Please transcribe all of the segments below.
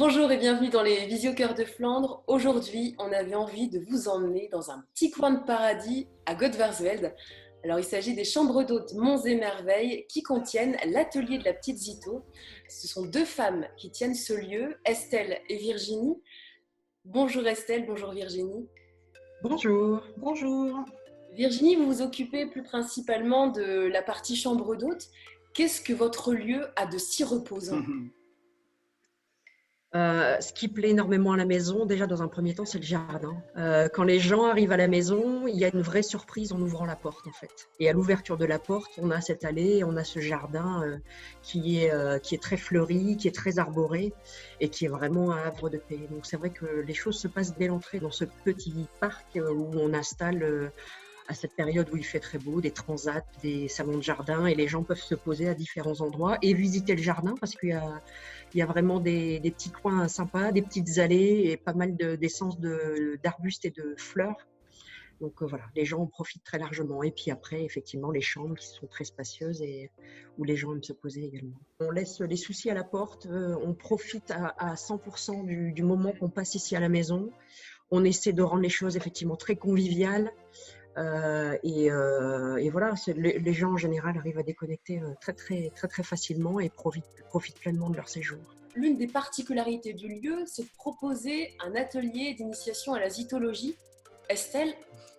Bonjour et bienvenue dans les Visio-Cœurs de Flandre. Aujourd'hui, on avait envie de vous emmener dans un petit coin de paradis à Godvarsveld. Alors, il s'agit des chambres d'hôtes Monts et Merveilles qui contiennent l'atelier de la petite Zito. Ce sont deux femmes qui tiennent ce lieu, Estelle et Virginie. Bonjour Estelle, bonjour Virginie. Bonjour. Bonjour. Virginie, vous vous occupez plus principalement de la partie chambre d'hôtes. Qu'est-ce que votre lieu a de si reposant ? Ce qui plaît énormément à la maison, déjà dans un premier temps, c'est le jardin. Quand les gens arrivent à la maison, il y a une vraie surprise en ouvrant la porte en fait. Et à l'ouverture de la porte, on a cette allée, on a ce jardin qui est très fleuri, qui est très arboré et qui est vraiment un havre de paix. Donc c'est vrai que les choses se passent dès l'entrée dans ce petit parc où on installe à cette période où il fait très beau, des transats, des salons de jardin et les gens peuvent se poser à différents endroits et visiter le jardin parce qu'il y a vraiment des petits coins sympas, des petites allées et pas mal d'essences d'arbustes et de fleurs. Donc voilà, les gens en profitent très largement. Et puis après, effectivement, les chambres qui sont très spacieuses et où les gens aiment se poser également. On laisse les soucis à la porte, on profite à 100% du moment qu'on passe ici à la maison. On essaie de rendre les choses effectivement très conviviales. Et voilà, les gens en général arrivent à déconnecter très facilement et profitent pleinement de leur séjour. L'une des particularités du lieu, c'est de proposer un atelier d'initiation à la zytologie. Estelle,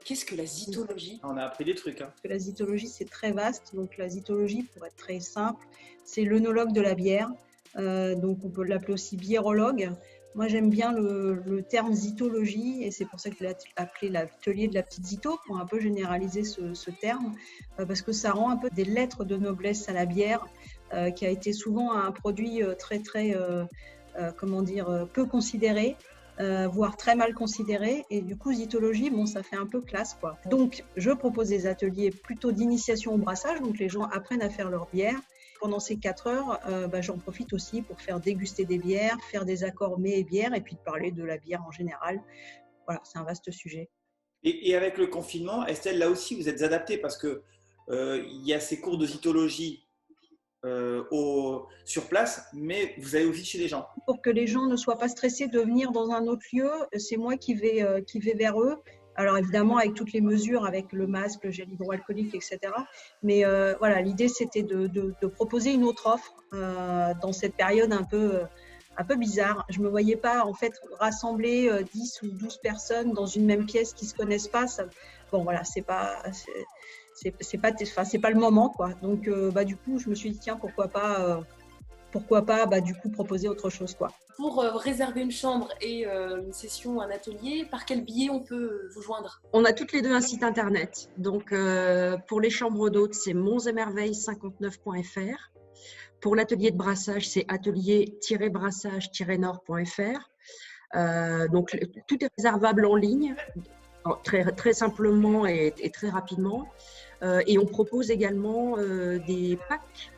qu'est-ce que la zytologie ? On a appris des trucs. La zytologie, c'est très vaste. Donc, la zytologie, pour être très simple, c'est l'œnologue de la bière. Donc, on peut l'appeler aussi biérologue. Moi, j'aime bien le terme zytologie et c'est pour ça que je l'ai appelé l'atelier de la petite Zito pour un peu généraliser ce terme parce que ça rend un peu des lettres de noblesse à la bière qui a été souvent un produit peu considéré. Voire très mal considéré et du coup zytologie, ça fait un peu classe quoi. Donc je propose des ateliers plutôt d'initiation au brassage, donc les gens apprennent à faire leur bière. Pendant ces 4 heures, j'en profite aussi pour faire déguster des bières, faire des accords mets et bières et puis de parler de la bière en général. Voilà, c'est un vaste sujet. Et avec le confinement, Estelle, là aussi vous êtes adaptée parce que il y a ces cours de zytologie sur place, mais vous allez aussi chez les gens. Pour que les gens ne soient pas stressés de venir dans un autre lieu, c'est moi qui vais vers eux. Alors évidemment avec toutes les mesures, avec le masque, le gel hydroalcoolique, etc. Mais voilà, l'idée c'était de proposer une autre offre dans cette période un peu bizarre. Je me voyais pas en fait rassembler 10 ou 12 personnes dans une même pièce qui se connaissent pas. Bon voilà, c'est pas le moment quoi. Donc du coup je me suis dit tiens pourquoi pas du coup proposer autre chose quoi. Pour réserver une chambre et une session, un atelier, par quel biais on peut vous joindre ? On a toutes les deux un site internet. Donc pour les chambres d'hôtes, c'est monsetmerveilles59.fr. Pour l'atelier de brassage, c'est atelier-brassage-nord.fr. Donc tout est réservable en ligne, très simplement et très rapidement. Et on propose également des packs.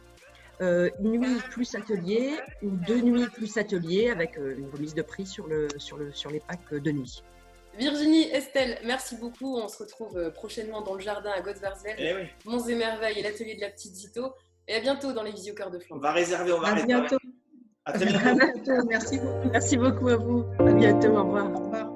Nuit plus atelier ou 2 nuits plus atelier avec une remise de prix sur les packs de nuit. Virginie, Estelle, merci beaucoup. On se retrouve prochainement dans le jardin à Godvarsveld, Monts et Merveilles et l'atelier de la petite Zito. Et à bientôt dans les Visio-Cœurs de Flandre. On va réserver. À bientôt. À très bientôt. Merci beaucoup. Merci beaucoup à vous. À bientôt. Au revoir. Au revoir.